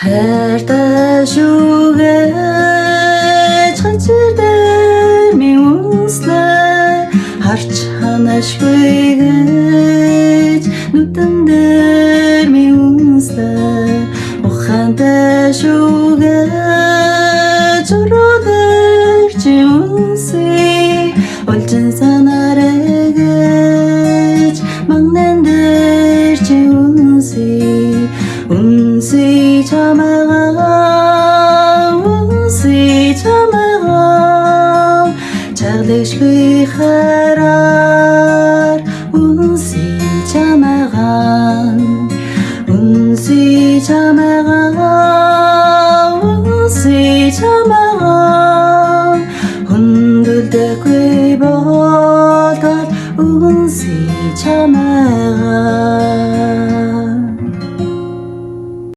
хайртай шүүгэж хачирдэр минь үнслээ харч ханашгүй гэж нүдэн дээр минь үнслээ ухаантай шүүгэж өрөөдөр чи үнсээ олжин санаарай гэж магнан дээр чи үнсээ үнсээ чамайгаа чаглашгүй хараар үнсээ чамайгаа